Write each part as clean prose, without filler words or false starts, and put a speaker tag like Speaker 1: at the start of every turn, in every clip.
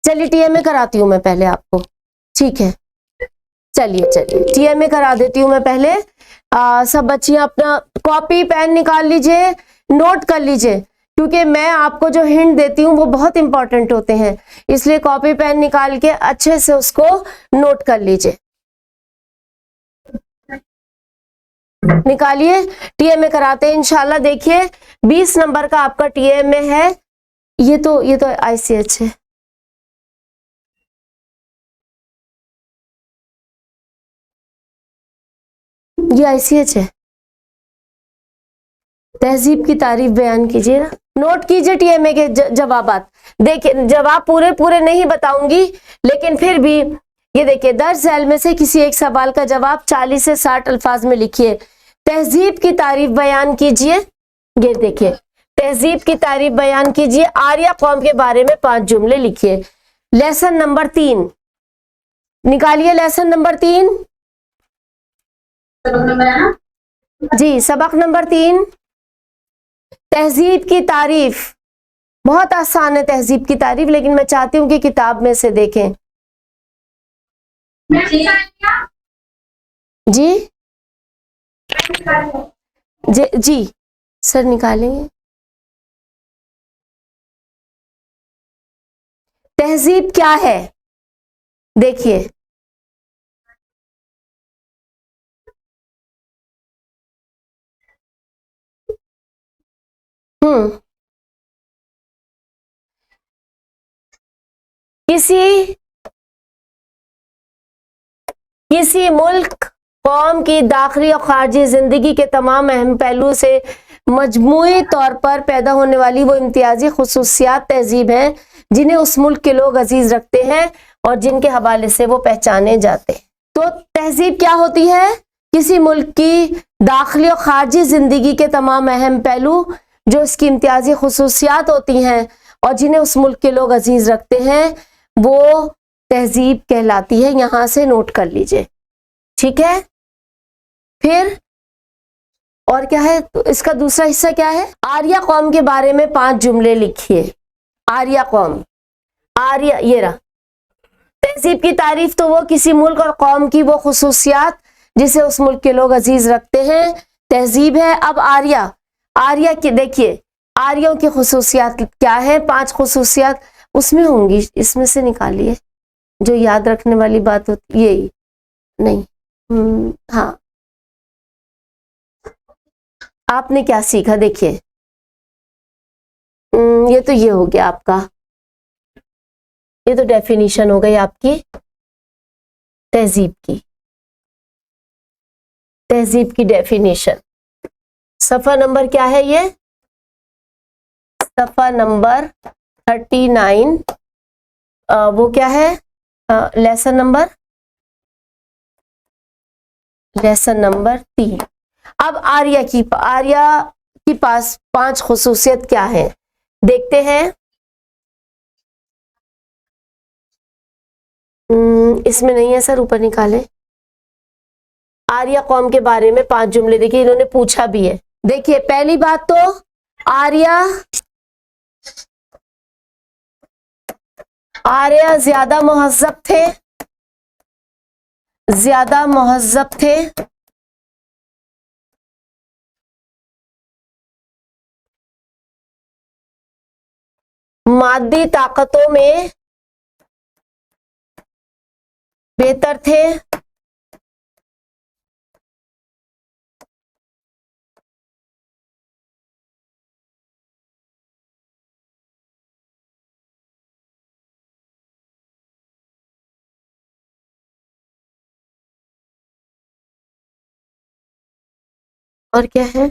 Speaker 1: चलिए टीएमए कराती हूँ मैं पहले आपको, ठीक है। चलिए टीएमए करा देती हूँ मैं पहले। सब बच्चियां अपना कॉपी पेन निकाल लीजिए, नोट कर लीजिए, क्योंकि मैं आपको जो हिंट देती हूँ वो बहुत इंपॉर्टेंट होते हैं, इसलिए कॉपी पेन निकाल के अच्छे से उसको नोट कर लीजिए। निकालिए, टीएमए कराते हैं इंशाल्लाह। देखिए 20 नंबर का आपका टीएमए है। ये तो आईसीएच है। ये आईसीएच है। तहजीब की तारीफ बयान कीजिए ना, नोट कीजिए टीएमए के जवाबात। देखिए जवाब पूरे नहीं बताऊंगी, लेकिन फिर भी ये देखिए, दर्ज झैल में से किसी एक सवाल का जवाब 40 से 60 अल्फाज में लिखिए। तहजीब की तारीफ बयान कीजिए। ये देखिए, तहजीब की तारीफ बयान कीजिए। आर्या कौम के बारे में 5 जुमले लिखिए। लेसन नंबर 3 निकालिए। लेसन नंबर 3 जी, सबक नंबर 3 तहजीब की तारीफ। बहुत आसान है तहजीब की तारीफ, लेकिन मैं चाहती हूं कि किताब में से देखें। जी जी सर निकालेंगे। तहजीब क्या है देखिए, किसी मुल्क कौम की दाखिली और खारजी जिंदगी के तमाम अहम पहलू से मजमूई तौर पर पैदा होने वाली वो इम्तियाजी खुसूसियात तहजीब हैं जिन्हें उस मुल्क के लोग अजीज रखते हैं और जिनके हवाले से वो पहचाने जाते हैं। तो तहजीब क्या होती है? किसी मुल्क की दाखिली और खारजी जिंदगी के तमाम अहम पहलू जो इसकी इम्तियाजी खुसूसियात होती हैं और जिन्हें उस मुल्क के लोग अजीज रखते हैं, वो तहजीब कहलाती है। यहां से नोट कर लीजिए, ठीक है। फिर और क्या है? तो इसका दूसरा हिस्सा क्या है? आर्या कौम के बारे में 5 जुमले लिखिए। आर्या कौम, आर्या ये रहा। तहजीब की तारीफ तो वो किसी मुल्क और कौम की वो खुसूसियात जिसे उस मुल्क के लोग अजीज रखते हैं, तहजीब है। अब आर्या, आर्या की देखिए, आर्यों की खुसूसियात क्या है? 5 खुसूसियात उसमें होंगी, इसमें से निकालिए जो याद रखने वाली बात होती। यही नहीं, हाँ, आपने क्या सीखा देखिए। ये तो ये हो गया आपका, ये तो डेफिनेशन हो गई आपकी तहजीब की, तहजीब की डेफिनेशन। सफा नंबर क्या है? ये सफा नंबर 39। वो क्या है? Lesson number 3। अब आर्या की पास 5 खुसूसियत क्या है देखते हैं। इसमें नहीं है सर, ऊपर निकाले। आर्या कौम के बारे में 5 जुमले देखिए, इन्होंने पूछा भी है। देखिए पहली बात तो आर्या ज्यादा मुहज्जब थे, ज्यादा मुहज्जब थे। मादी ताकतों में बेहतर थे। और क्या है?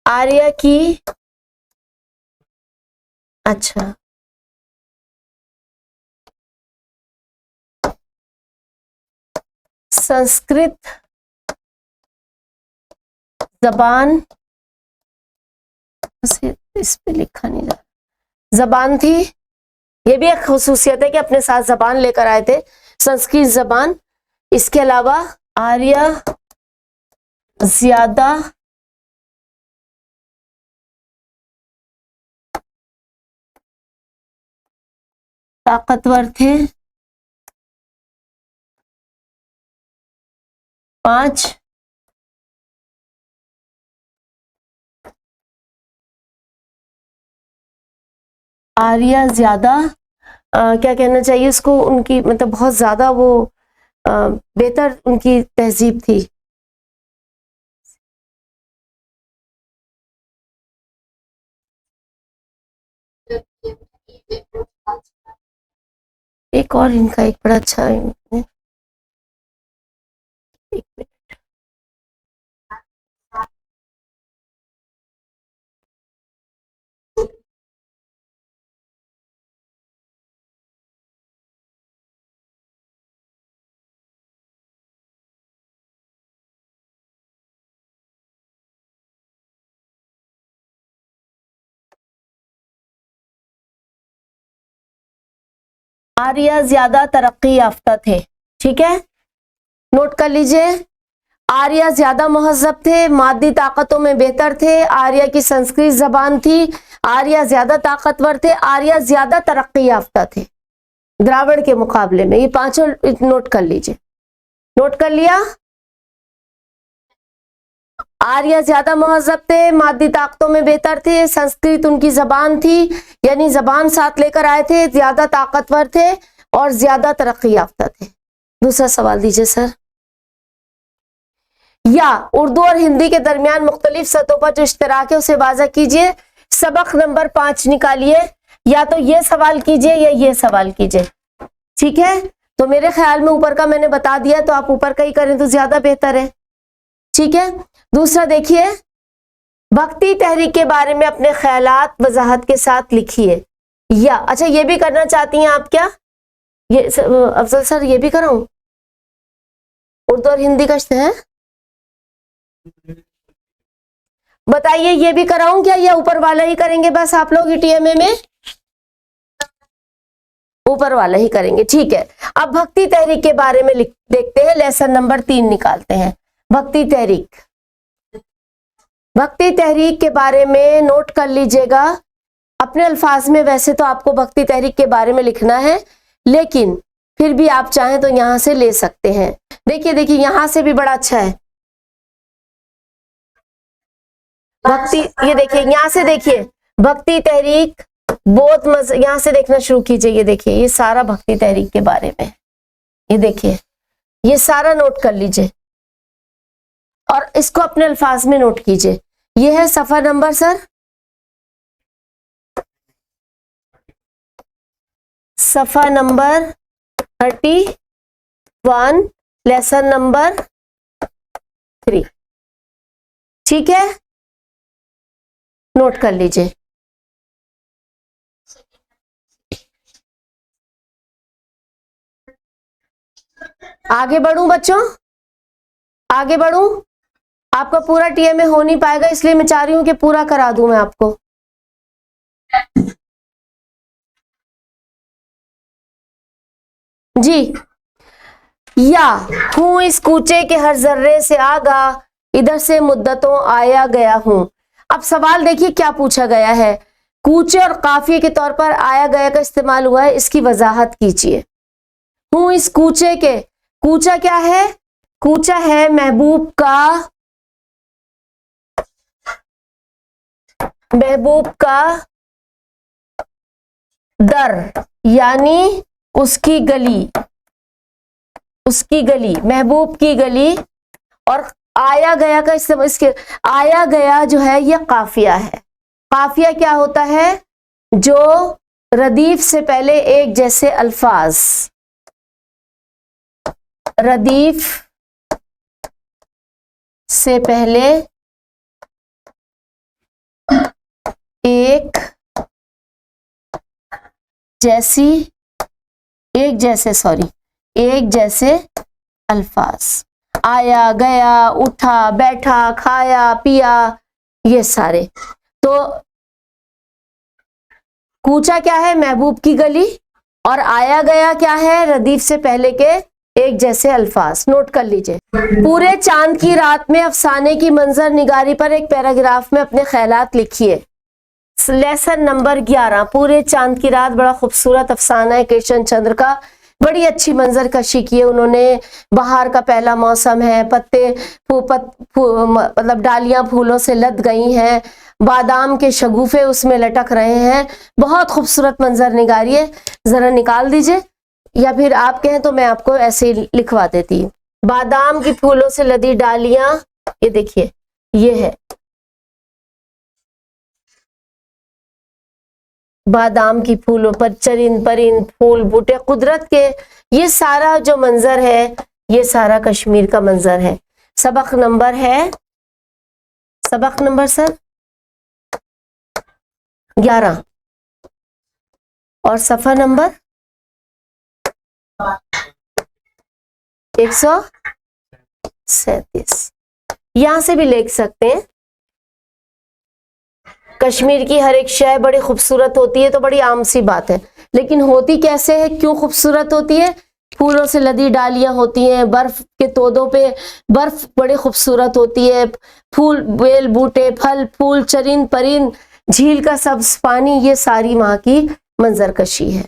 Speaker 1: आर्या की, अच्छा, संस्कृत जबान, इस पे लिखा नहीं जा रहा, जबान थी। ये भी एक खुसूसियत है कि अपने साथ जबान लेकर आए थे, संस्कृत जबान। इसके अलावा आर्य ज्यादा ताकतवर थे। 5, आर्य ज्यादा क्या कहना चाहिए उसको, उनकी मतलब बहुत ज्यादा वो बेहतर उनकी तहजीब थी। एक और इनका एक बड़ा अच्छा है, एक मिनट। आर्य ज्यादा तरक्की याफ्ता थे, ठीक है, नोट कर लीजिए। आर्य ज्यादा महज़्ज़ब थे, मादी ताकतों में बेहतर थे, आर्य की संस्कृत जबान थी, आर्य ज्यादा ताकतवर थे, आर्य ज्यादा तरक्की याफ्ता थे द्राविड़ के मुकाबले में। ये पांचों नोट कर लीजिए। नोट कर लिया? आर्य ज्यादा महज़्ज़ब थे, मादी ताकतों में बेहतर थे, संस्कृत उनकी जबान थी, यानी जबान साथ लेकर आए थे, ज्यादा ताकतवर थे और ज्यादा तरक्की याफ्ता थे। दूसरा सवाल दीजिए सर। या उर्दू और हिंदी के दरमियान मुख्तलिफ सतहों पर जो इश्तराक है उसे वाज़ा कीजिए। सबक नंबर 5 निकालिए, या तो ये सवाल कीजिए या ये सवाल कीजिए, ठीक है। तो मेरे ख्याल में ऊपर का मैंने बता दिया, तो आप ऊपर का ही करें तो ज्यादा बेहतर है, ठीक है। दूसरा देखिए, भक्ति तहरीक के बारे में अपने ख्यालात वजाहत के साथ लिखिए। या अच्छा, ये भी करना चाहती हैं आप क्या? ये अफजल सर ये भी कराऊं? उर्दू और हिंदी का है, बताइए ये भी कराऊं क्या, या ऊपर वाला ही करेंगे बस आप लोग ईटीएमए में? ऊपर वाला ही करेंगे, ठीक है। अब भक्ति तहरीक के बारे में देखते हैं, लेसन नंबर 3 निकालते हैं। भक्ति तहरीक, भक्ति तहरीक के बारे में नोट कर लीजिएगा अपने अल्फाज में। वैसे तो आपको भक्ति तहरीक के बारे में लिखना है, लेकिन फिर भी आप चाहें तो यहां से ले सकते हैं। देखिए देखिए, यहां से भी बड़ा अच्छा है भक्ति। ये देखिए, यहां से देखिए भक्ति तहरीक बहुत मजा, यहां से देखना शुरू कीजिए। ये देखिए, ये सारा भक्ति तहरीक के बारे में, ये देखिए, ये सारा नोट कर लीजिए और इसको अपने अल्फाज में नोट कीजिए। ये है सफा नंबर सर, सफा नंबर 31, लेसन नंबर 3, ठीक है, नोट कर लीजिए। आगे बढ़ूं बच्चों, आगे बढ़ूं? आपका पूरा टीएमए हो नहीं पाएगा, इसलिए मैं चाह रही हूं कि पूरा करा दूं मैं आपको। जी, या हूं इस कूचे के हर जर्रे से आगा, इधर से मुद्दतों आया गया हूं। अब सवाल देखिए क्या पूछा गया है, कूचे और काफिये के तौर पर आया गया का इस्तेमाल हुआ है, इसकी वजाहत कीजिए। हूं इस कूचे के, कूचा क्या है? कूचा है महबूब का, महबूब का दर, यानी उसकी गली, उसकी गली, महबूब की गली। और आया गया का इस्तेमाल, इसके आया गया जो है ये काफिया है। काफिया क्या होता है? जो रदीफ से पहले एक जैसे अल्फाज, रदीफ से पहले एक जैसी, एक जैसे अल्फाज, आया गया, उठा बैठा, खाया पिया, ये सारे। तो कूचा क्या है? महबूब की गली। और आया गया क्या है? रदीफ से पहले के एक जैसे अल्फाज। नोट कर लीजिए। पूरे चांद की रात में अफसाने की मंजर निगारी पर एक पैराग्राफ में अपने ख्यालात लिखिए। लेसन नंबर 11, पूरे चांद की रात। बड़ा खूबसूरत अफसाना है कृष्ण चंद्र का, बड़ी अच्छी मंजर कशी की है उन्होंने। बाहर का पहला मौसम है, पत्ते मतलब डालियां फूलों से लद गई हैं, बादाम के शगुफे उसमें लटक रहे हैं। बहुत खूबसूरत मंजर निगारी है, जरा निकाल दीजिए, या फिर आप कहें तो मैं आपको ऐसे ही लिखवा देती हूँ। बादाम की फूलों से लदी डालियां, ये देखिए, ये है बादाम की फूलों पर चरिंद परिंद फूल बूटे कुदरत के, ये सारा जो मंजर है ये सारा कश्मीर का मंजर है। सबक नंबर है, सबक नंबर सर 11 और सफा नंबर 137। यहां से भी लिख सकते हैं। कश्मीर की हर एक शय बड़ी खूबसूरत होती है, तो बड़ी आम सी बात है, लेकिन होती कैसे है, क्यों खूबसूरत होती है? फूलों से लदी डालियां होती हैं, बर्फ के तोदों पे बर्फ बड़ी खूबसूरत होती है, फूल बेल बूटे फल फूल चरिंद परिंद झील का सब्ज पानी, ये सारी वहां की मंजरकशी है।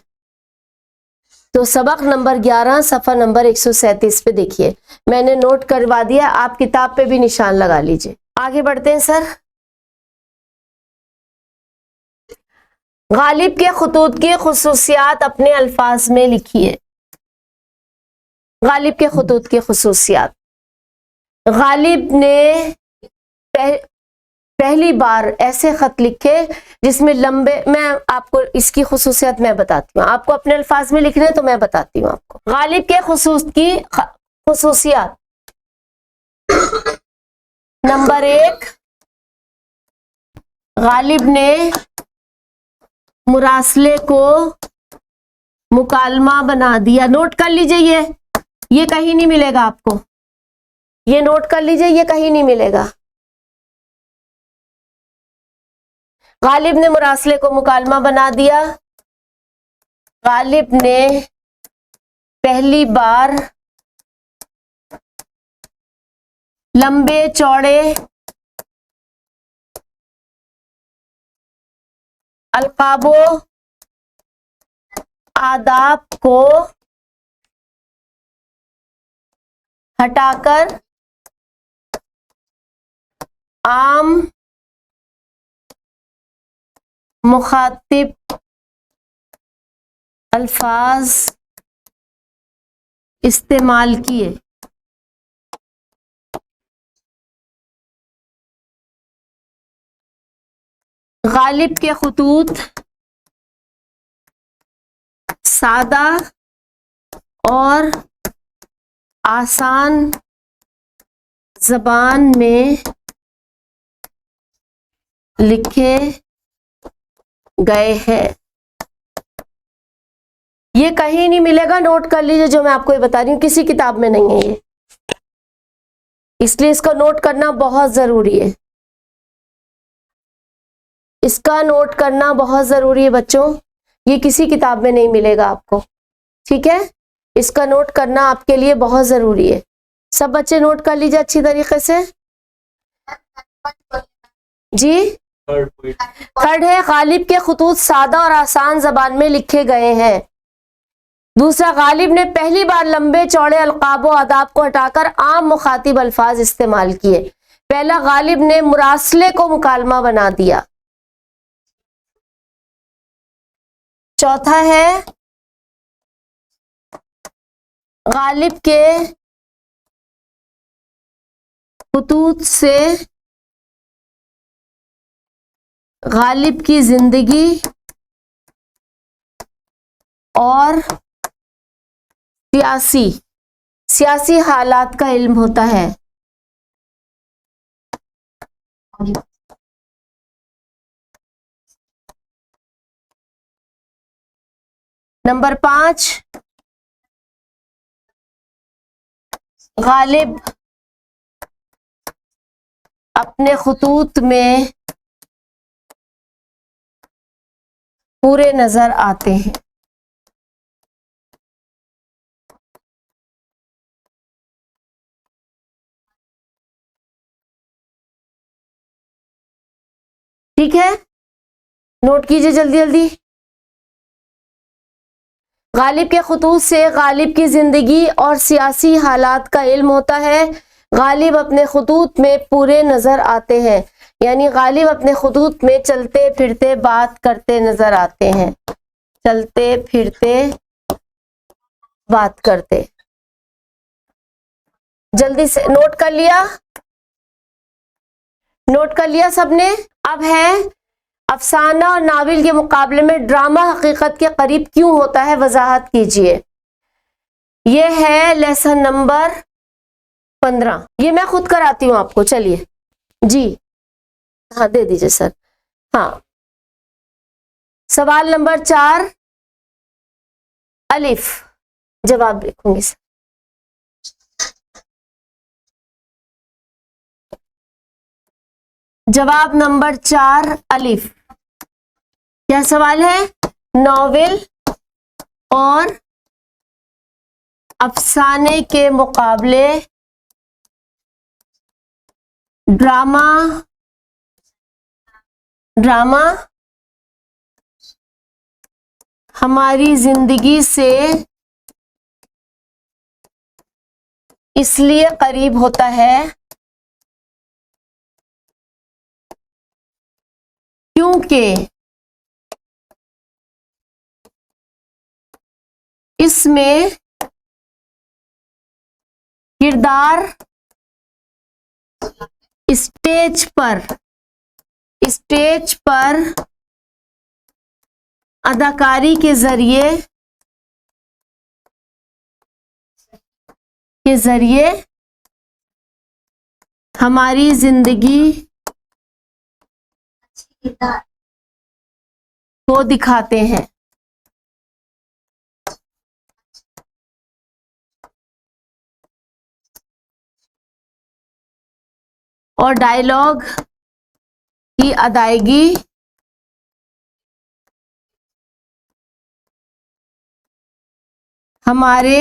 Speaker 1: तो सबक नंबर 11 सफा नंबर 137 पे देखिए, मैंने नोट करवा दिया, आप किताब पे भी निशान लगा लीजिए। आगे बढ़ते हैं सर। गालिब के खुतूत की खुसूसियात अपने अल्फाज में लिखिए। गालिब के खुतूत की खुसूसियात। गालिब ने पहली बार ऐसे खत लिखे जिसमें लंबे, मैं आपको इसकी खुसूसियत मैं बताती हूँ, आपको अपने अल्फाज में लिखने हैं तो मैं बताती हूँ आपको। गालिब के खुसूसियात। नंबर 1, गालिब ने मुरासले को मुकालमा बना दिया। नोट कर लीजिए, ये कहीं नहीं मिलेगा आपको, ये नोट कर लीजिए, ये कहीं नहीं मिलेगा। गालिब ने मुरासले को मुकालमा बना दिया। गालिब ने पहली बार लंबे चौड़े अलकाबो आदाब को हटाकर आम मुखातिब अल्फाज इस्तेमाल किए। गालिब के खुतूत सादा और आसान जबान में लिखे गए हैं। ये कहीं नहीं मिलेगा, नोट कर लीजिए, जो मैं आपको ये बता रही हूँ किसी किताब में नहीं है ये, इसलिए इसका नोट करना बहुत जरूरी है। इसका नोट करना बहुत जरूरी है बच्चों, ये किसी किताब में नहीं मिलेगा आपको, ठीक है? इसका नोट करना आपके लिए बहुत जरूरी है। सब बच्चे नोट कर लीजिए अच्छी तरीके से जी। थर्ड है, गालिब के खुतूत सादा और आसान जबान में लिखे गए हैं। दूसरा, गालिब ने पहली बार लंबे चौड़े अलकाब आदाब को हटाकर आम मुखातिब अल्फाज इस्तेमाल किए। पहला, गालिब ने मुरासले को मुकालमा बना दिया। चौथा है, गालिब के खुतूत से गालिब की जिंदगी और सियासी हालात का इल्म होता है। नंबर 5, गालिब अपने खुतूत में पूरे नजर आते हैं। ठीक है, नोट कीजिए जल्दी जल्दी। गालिब के खुतूत से गालिब की जिंदगी और सियासी हालात का इल्म होता है। गालिब अपने खुतूत में पूरे नजर आते हैं, यानी गालिब अपने खुतूत में चलते फिरते बात करते नजर आते हैं, चलते फिरते बात करते। जल्दी से नोट कर लिया, नोट कर लिया सबने। अब है अफसाना और नावल के मुकाबले में ड्रामा हकीकत के करीब क्यों होता है, वजाहत कीजिए। ये है लेसन नंबर 15। ये मैं खुद कराती हूँ आपको, चलिए जी, हाँ दे दीजिए सर। हाँ, सवाल नंबर 4 अलिफ, जवाब लिखूंगी सर। जवाब नंबर 4 अलिफ। क्या सवाल है? नॉवेल और अफसाने के मुकाबले ड्रामा हमारी जिंदगी से इसलिए करीब होता है क्योंकि इसमें किरदार स्टेज पर अदाकारी के जरिए हमारी जिंदगी को दिखाते हैं। और डायलॉग की अदायगी हमारे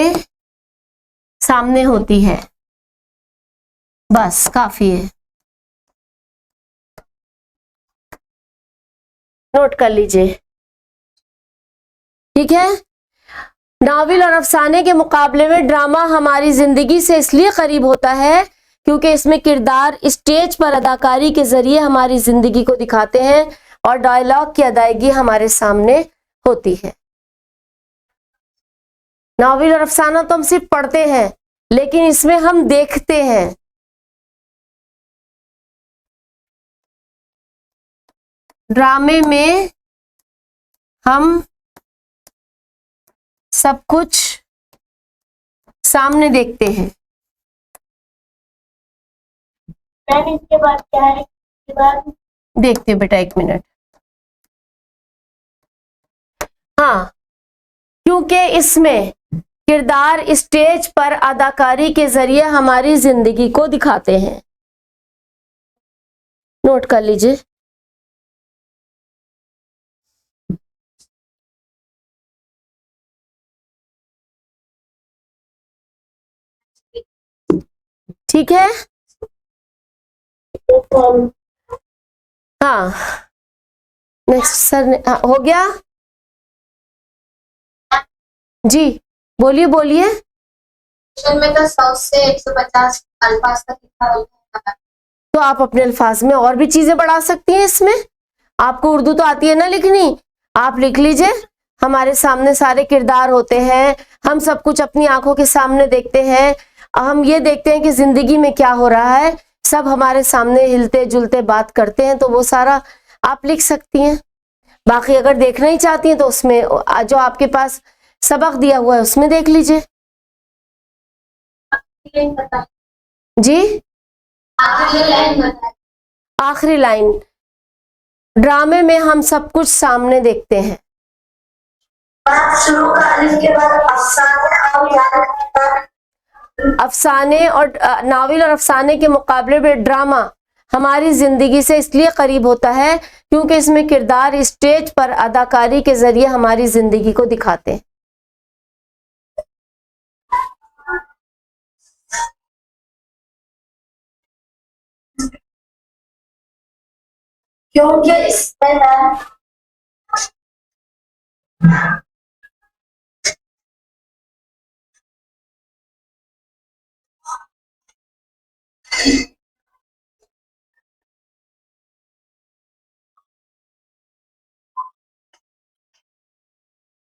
Speaker 1: सामने होती है। बस काफी है, नोट कर लीजिए। ठीक है, नावल और अफसाने के मुकाबले में ड्रामा हमारी जिंदगी से इसलिए करीब होता है क्योंकि इसमें किरदार स्टेज पर अदाकारी के जरिए हमारी जिंदगी को दिखाते हैं और डायलॉग की अदायगी हमारे सामने होती है। नावल और अफसाना तो हम सिर्फ पढ़ते हैं, लेकिन इसमें हम देखते हैं। ड्रामे में हम सब कुछ सामने देखते हैं। इसके बाद क्या है? इसके बाद देखते हैं बेटा, 1 मिनट। हाँ, क्योंकि इसमें किरदार स्टेज पर अदाकारी के जरिए हमारी जिंदगी को दिखाते हैं। नोट कर लीजिए। ठीक है, हाँ नेक्स्ट सर ने, हाँ, हो गया जी, बोलिए बोलिए।
Speaker 2: में तो 100 से 150 अल्फाज तक लिखा होता है,
Speaker 1: तो आप अपने अल्फाज में और भी चीजें बढ़ा सकती हैं। इसमें आपको उर्दू तो आती है ना लिखनी, आप लिख लीजिए। हमारे सामने सारे किरदार होते हैं, हम सब कुछ अपनी आंखों के सामने देखते हैं, हम ये देखते हैं कि जिंदगी में क्या हो रहा है, सब हमारे सामने हिलते जुलते बात करते हैं, तो वो सारा आप लिख सकती हैं। बाकी अगर देखना ही चाहती हैं तो उसमें जो आपके पास सबक दिया हुआ है उसमें देख लीजिए। जी, आखिरी लाइन, ड्रामे में हम सब कुछ सामने देखते हैं।
Speaker 2: शुरू का अलिफ के बाद
Speaker 1: अफसाने और नावल और अफसाने के मुकाबले में ड्रामा हमारी जिंदगी से इसलिए करीब होता है क्योंकि इसमें किरदार स्टेज पर अदाकारी के जरिए हमारी जिंदगी को दिखाते हैं।
Speaker 2: क्योंकि इसमें मैं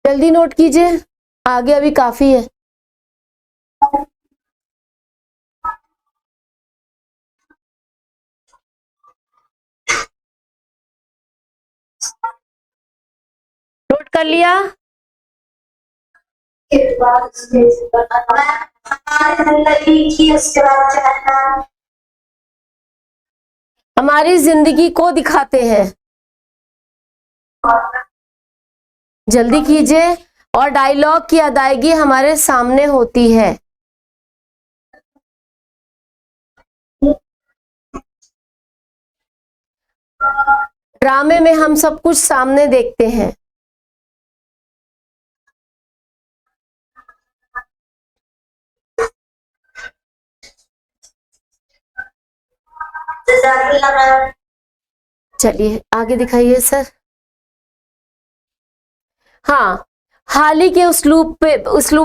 Speaker 1: जल्दी नोट कीजिए, आगे अभी काफी है। नोट कर लिया?
Speaker 2: के बाद स्टेज पर हमारी जिंदगी की उसके बाद चलना
Speaker 1: हमारी जिंदगी को दिखाते हैं। जल्दी कीजिए। और डायलॉग की अदायगी हमारे सामने होती है। ड्रामे में हम सब कुछ सामने देखते हैं। चलिए आगे दिखाइए सर। हाँ, हाली के उस्लूब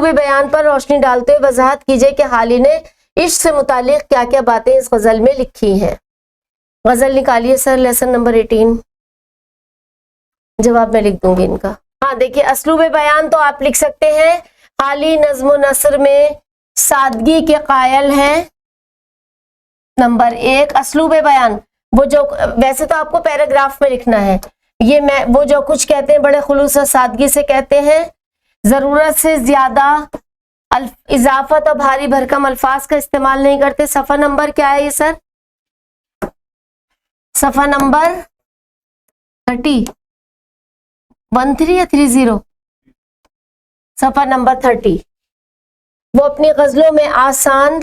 Speaker 1: बयान पर रोशनी डालते हुए वजाहत कीजिए कि हाली ने इश्क से मुतालिक क्या क्या बातें इस गजल में लिखी हैं। गजल निकालिए सर, लेसन नंबर 18। जवाब मैं लिख दूंगी इनका। हाँ देखिए, उसलूब बयान तो आप लिख सकते हैं, हाली नज्म नसर में सादगी के कायल हैं। नंबर 1 उसलूब बयान, वो जो वैसे तो आपको पैराग्राफ में लिखना है, ये मैं वो जो कुछ कहते हैं बड़े खुलूस और सादगी से कहते हैं, जरूरत से ज्यादा इजाफत और भारी भरकम अल्फाज का इस्तेमाल नहीं करते। सफा नंबर क्या है ये सर? सफा नंबर 30, 13 या 30? सफा नंबर 30। वो अपनी गजलों में आसान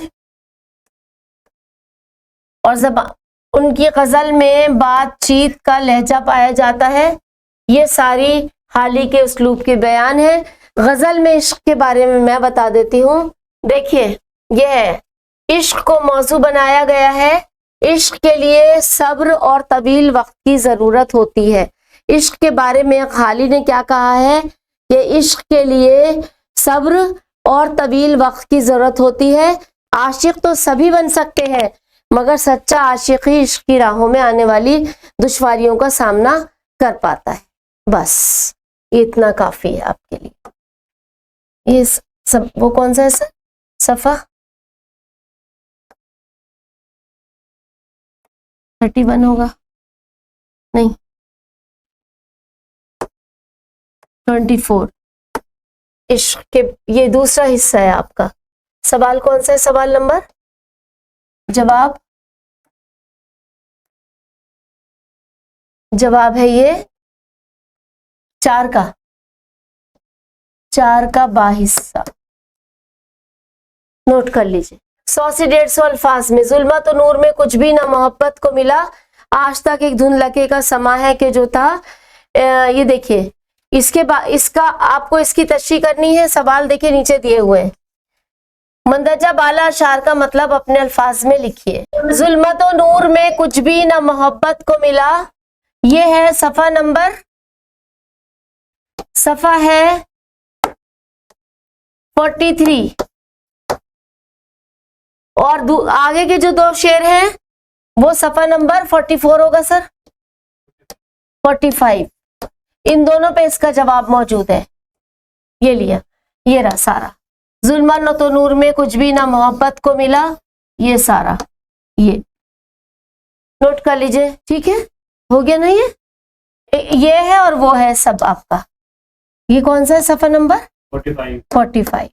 Speaker 1: और उनकी गजल में बातचीत का लहजा पाया जाता है। ये सारी हाली के उसलूब के बयान है। गजल में इश्क के बारे में मैं बता देती हूँ। देखिए, यह है, इश्क को मौजू बनाया गया है। इश्क के लिए सब्र और तवील वक्त की जरूरत होती है। इश्क के बारे में हाली ने क्या कहा है कि इश्क के लिए सब्र और तवील वक्त की जरूरत होती है। आशिक तो सभी बन सकते हैं, मगर सच्चा आशिक ही इश्क की राहों में आने वाली दुश्वारियों का सामना कर पाता है। बस इतना काफी है आपके लिए। ये सब वो कौन सा है सर? सफा 31 होगा, नहीं 24। इश्क के ये दूसरा हिस्सा है आपका। सवाल कौन सा है? सवाल नंबर, जवाब है ये 4 का बा हिस्सा। नोट कर लीजिए। 100 से 150 अल्फाज में जुल्मत और नूर में कुछ भी ना मोहब्बत को मिला, आज तक एक धुंधलके का समा है कि जो था। ये देखिए, इसका आपको इसकी तशरीह करनी है। सवाल देखिए नीचे दिए हुए हैं। मंदरजा बाला अशार का मतलब अपने अल्फाज में लिखिए। जुल्मत और नूर में कुछ भी ना मोहब्बत को मिला, ये है सफा है 43। और आगे के जो 2 शेर हैं वो सफा नंबर 44 होगा सर, 45। इन दोनों पे इसका जवाब मौजूद है। ये लिया, ये रहा सारा। जुल्मन तो नूर में कुछ भी ना मोहब्बत को मिला, ये सारा, ये नोट कर लीजिए। ठीक है, हो गया ना? ये है और वो है सब आपका। ये कौन सा है? सफा नंबर 45।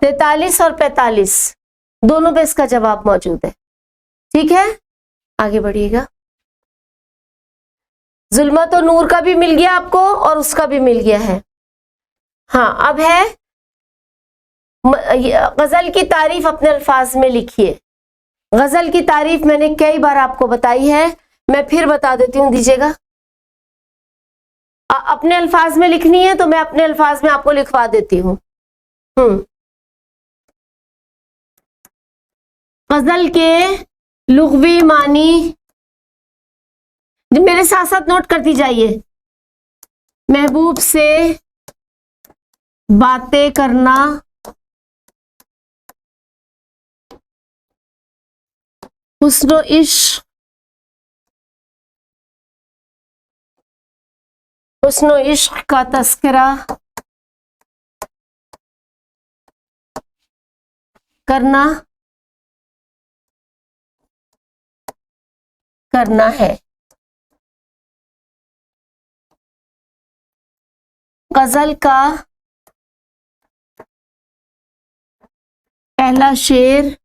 Speaker 1: 43 और 45 दोनों पे इसका जवाब मौजूद है। ठीक है, आगे बढ़िएगा। जुल्मत और नूर का भी मिल गया आपको और उसका भी मिल गया है। हाँ, अब है गजल की तारीफ अपने अल्फाज में लिखिए। गजल की तारीफ मैंने कई बार आपको बताई है, मैं फिर बता देती हूँ, दीजिएगा। अपने अल्फाज में लिखनी है तो मैं अपने अल्फाज में आपको लिखवा देती हूँ। गजल के लुग़वी मानी, मेरे साथ साथ नोट करती जाइए। महबूब से बातें करना, हुस्न इश्क, हुस्न इश्क का तस्करा करना है। गजल का पहला शेर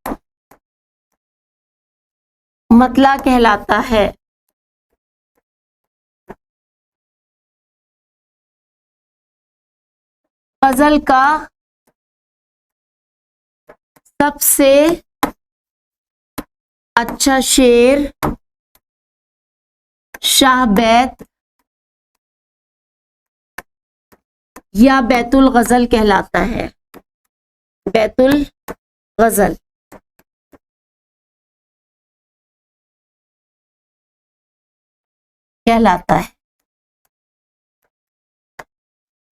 Speaker 1: मतला कहलाता है। गजल का सबसे अच्छा शेर शाह बैत या बैतुल गजल कहलाता है। बैतुल गजल कहलाता है।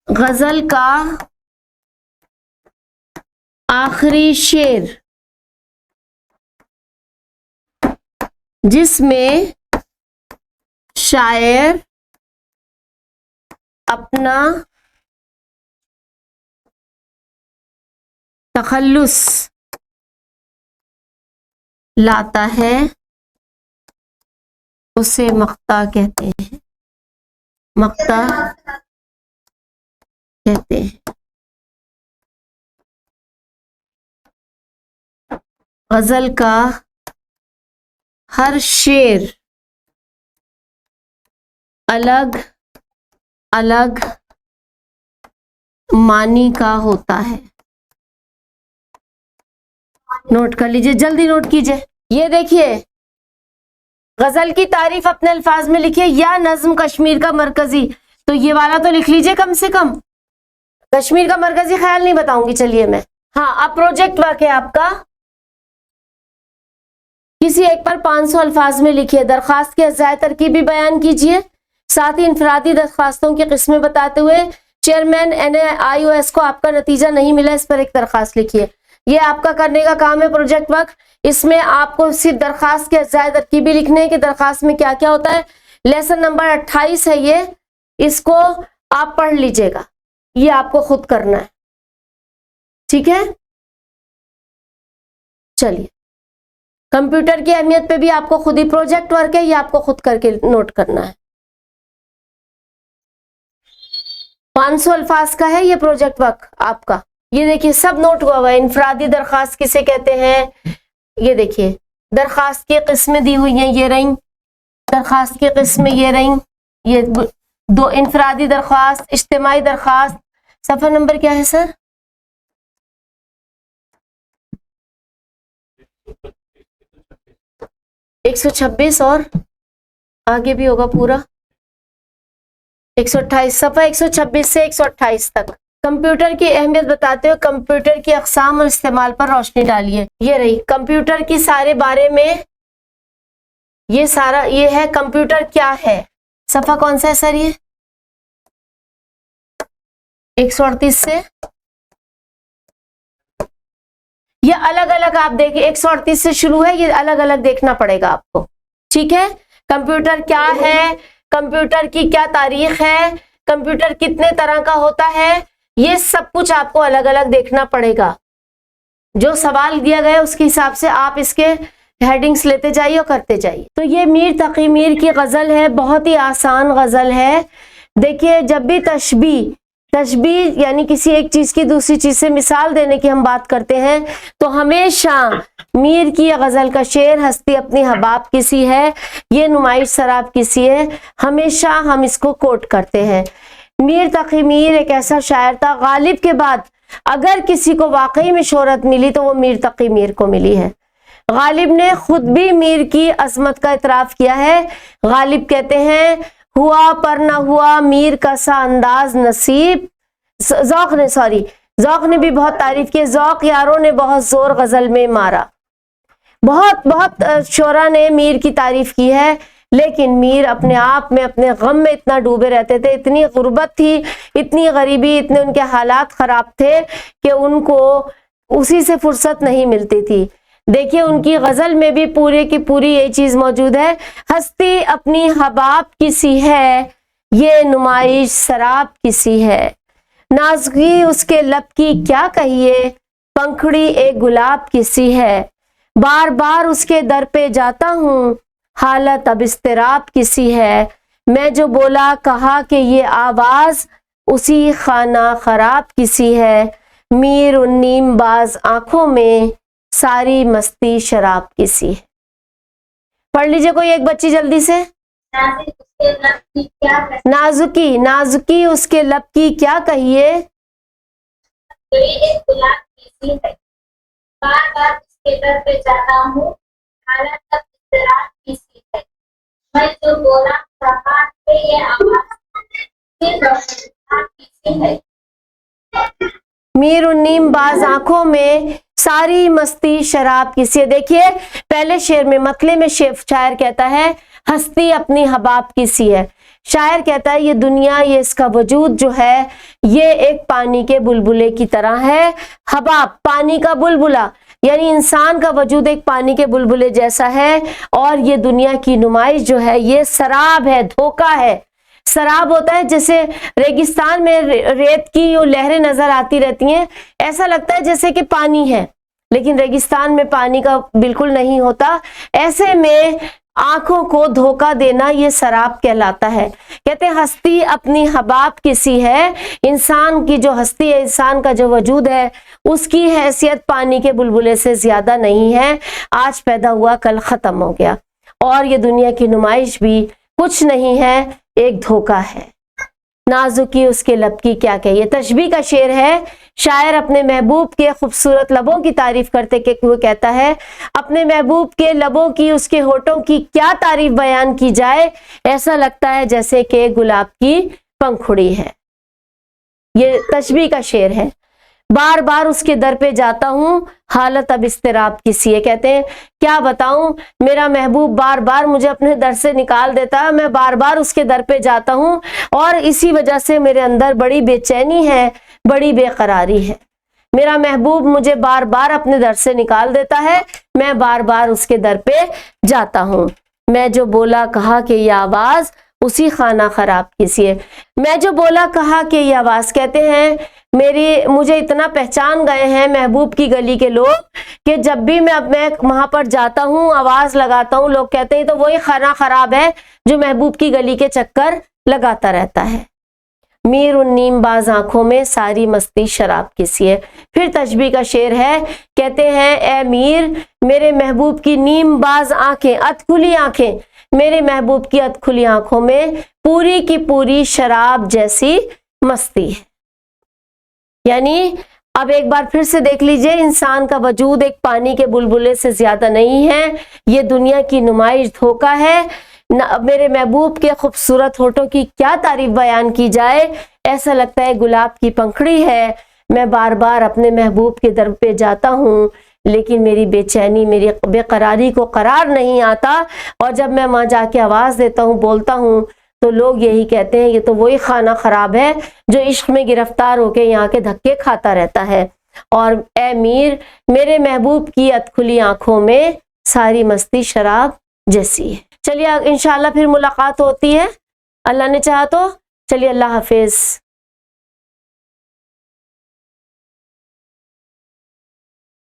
Speaker 1: गजल का आखिरी शेर जिसमें शायर अपना तखल्लुस लाता है, उसे मक्ता कहते हैं। मक्ता कहते हैं। गजल का हर शेर अलग अलग मानी का होता है। नोट कर लीजिए, जल्दी नोट कीजिए। ये देखिए, गजल की तारीफ अपने अल्फाज में लिखिए या नज्म कश्मीर का मरकजी, तो ये वाला तो लिख लीजिए कम से कम। कश्मीर का मरकजी ख्याल नहीं बताऊंगी, चलिए मैं। हाँ, अब प्रोजेक्ट वर्क है आपका। किसी एक पर 500 अल्फाज में लिखिए। दरखास्त के अज़ाय तरकीबी बयान कीजिए, साथ ही इंफरादी दरखास्तों की किस्में बताते हुए चेयरमैन NAIOS को आपका नतीजा नहीं मिला, इस पर एक दरखास्त लिखिए। ये आपका करने का काम है प्रोजेक्ट वर्क। इसमें आपको सिर्फ दरखास्त के अज़ाय तरकीबी लिखने हैं कि दरखास्त में क्या क्या होता है। लेसन नंबर 28 है ये, इसको आप पढ़ लीजिएगा, ये आपको खुद करना है, ठीक है। चलिए, कंप्यूटर की अहमियत पे भी आपको खुद ही प्रोजेक्ट वर्क है, ये आपको खुद करके नोट करना है। 500 अल्फाज का है ये प्रोजेक्ट वर्क आपका। ये देखिए सब नोट हुआ हुआ है। इंफरादी दरखास्त किसे कहते हैं, ये देखिए दरखास्त की किस्में दी हुई हैं, ये रही दरखास्त की किस्में, ये रही, ये दो इंफरादी दरखास्त, इज्तिमाई दरखास्त। सफा नंबर क्या है सर? 126 और आगे भी होगा पूरा 128। सफा 126 से 128 तक। कंप्यूटर की अहमियत बताते हुए कंप्यूटर की अक़साम और इस्तेमाल पर रोशनी डालिए। ये रही कंप्यूटर की सारे बारे में, ये सारा ये है कंप्यूटर क्या है। सफा कौन सा है सर? ये 138 से ये अलग अलग आप देखिए, 138 से शुरू है, ये अलग अलग देखना पड़ेगा आपको, ठीक है। कंप्यूटर क्या है, कंप्यूटर की क्या तारीख है, कंप्यूटर कितने तरह का होता है, ये सब कुछ आपको अलग अलग देखना पड़ेगा। जो सवाल दिया गया उसके हिसाब से आप इसके हेडिंग्स लेते जाइए और करते जाइए। तो ये मीर तकी मीर की गजल है, बहुत ही आसान गजल है। देखिए, जब भी तशबीह यानी किसी एक चीज की दूसरी चीज से मिसाल देने की हम बात करते हैं, तो हमेशा मीर की गजल का शेर हस्ती अपनी हबाब किसी है, ये नुमाइश शराब किसी है, हमेशा हम इसको कोट करते हैं। मीर तकी मीर एक ऐसा शायर था, गालिब के बाद अगर किसी को वाकई में शोहरत मिली तो वो मीर तकी मीर को मिली है। गालिब ने खुद भी मीर की अजमत का इतराफ किया है। गालिब कहते हैं, हुआ पर न हुआ मीर का सा अंदाज नसीब। ज़ौक़ ने भी बहुत तारीफ की। ज़ौक़ यारों ने बहुत जोर गजल में मारा। बहुत बहुत शोरा ने मीर की तारीफ की है, लेकिन मीर अपने आप में, अपने गम में इतना डूबे रहते थे, इतनी गुर्बत थी, इतनी गरीबी, इतने उनके हालात खराब थे कि उनको उसी से फुर्सत नहीं मिलती थी। देखिए उनकी गजल में भी पूरे की पूरी ये चीज मौजूद है, हस्ती अपनी हबाब किसी है, ये नुमाइश शराब किसी है। नाज़ुकी उसके लब की क्या कहिए, पंखुड़ी एक गुलाब किसी है। बार बार उसके दर पे जाता हूँ, हालत अब इस्तिराब किसी है। मैं जो बोला कहा कि ये आवाज उसी खाना खराब किसी है। मीर उन्नीम बाज आंखों में, सारी मस्ती शराब किसी है। पढ़ लीजिए कोई एक बच्ची जल्दी से। नाजुकी, नाजुकी उसके लब की क्या कहिए,
Speaker 2: एक गुलाब किसी है। बार बार उसके दर पे जाता हूँ, हालत अब इस्तिराब किसी है। मैं जो बोला कहा कि ये आवाज किसी है।
Speaker 1: मीर उन्नीम बाज आंखों में, सारी मस्ती शराब किसी है। देखिए पहले शेर में, मतले में शायर कहता है हस्ती अपनी हबाब किसी है। शायर कहता है ये दुनिया, ये इसका वजूद जो है, ये एक पानी के बुलबुले की तरह है। हबाब पानी का बुलबुला, यानी इंसान का वजूद एक पानी के बुलबुले जैसा है, और ये दुनिया की नुमाइश जो है ये शराब है, धोखा है। शराब होता है जैसे रेगिस्तान में रेत की जो लहरें नजर आती रहती हैं, ऐसा लगता है जैसे कि पानी है, लेकिन रेगिस्तान में पानी का बिल्कुल नहीं होता। ऐसे में आंखों को धोखा देना ये शराब कहलाता है। कहते हैं हस्ती अपनी हबाब किसी है, इंसान की जो हस्ती है, इंसान का जो वजूद है, उसकी हैसियत पानी के बुलबुले से ज्यादा नहीं है। आज पैदा हुआ कल खत्म हो गया, और ये दुनिया की नुमाइश भी कुछ नहीं है, एक धोखा है। नाजुकी उसके लब की क्या कहिए, तशबीह का शेर है। शायर अपने महबूब के खूबसूरत लबों की तारीफ करते कि वो कहता है, अपने महबूब के लबों की, उसके होठों की क्या तारीफ बयान की जाए, ऐसा लगता है जैसे कि गुलाब की पंखुड़ी है। ये तशबीह का शेर है। बार बार उसके दर पे जाता हूँ, हालत अब इस्तिराब किसी है। कहते हैं क्या बताऊं, मेरा महबूब बार बार मुझे अपने दर से निकाल देता है, मैं बार बार उसके दर पे जाता हूँ, और इसी वजह से मेरे अंदर बड़ी बेचैनी है, बड़ी बेकरारी है। मेरा महबूब मुझे बार बार अपने दर से निकाल देता है, मैं बार बार उसके दर पे जाता हूँ। मैं जो बोला कहा कि ये आवाज उसी खाना खराब किसी है। मैं जो बोला कहा कि ये आवाज, कहते हैं मुझे इतना पहचान गए हैं महबूब की गली के लोग कि जब भी मैं वहां पर जाता हूँ, आवाज लगाता हूँ, लोग कहते हैं तो वही खाना खराब है जो महबूब की गली के चक्कर लगाता रहता है। मीर उन्नीम बाज आंखों में, सारी मस्ती शराब किसी है। फिर तशबीह का शेर है। कहते हैं ए मीर, मेरे महबूब की नीम बाज आंखें, अधखुली आंखें, मेरे महबूब की अधखुली आंखों में पूरी की पूरी शराब जैसी मस्ती है। यानी अब एक बार फिर से देख लीजिए, इंसान का वजूद एक पानी के बुलबुले से ज्यादा नहीं है, ये दुनिया की नुमाइश धोखा है। मेरे महबूब के खूबसूरत होठों की क्या तारीफ बयान की जाए, ऐसा लगता है गुलाब की पंखड़ी है। मैं बार बार अपने महबूब के दर पे जाता हूँ, लेकिन मेरी बेचैनी, मेरी बेकरारी को करार नहीं आता, और जब मैं वहां जाके आवाज देता हूँ, बोलता हूँ, तो लोग यही कहते हैं ये तो वही खाना खराब है जो इश्क में गिरफ्तार होके यहाँ के धक्के खाता रहता है। और ए मीर, मेरे महबूब की अधखुली आंखों में सारी मस्ती शराब जैसी है। चलिए इंशाल्लाह फिर मुलाकात होती है, अल्लाह ने चाहा तो। चलिए, अल्लाह हाफिज।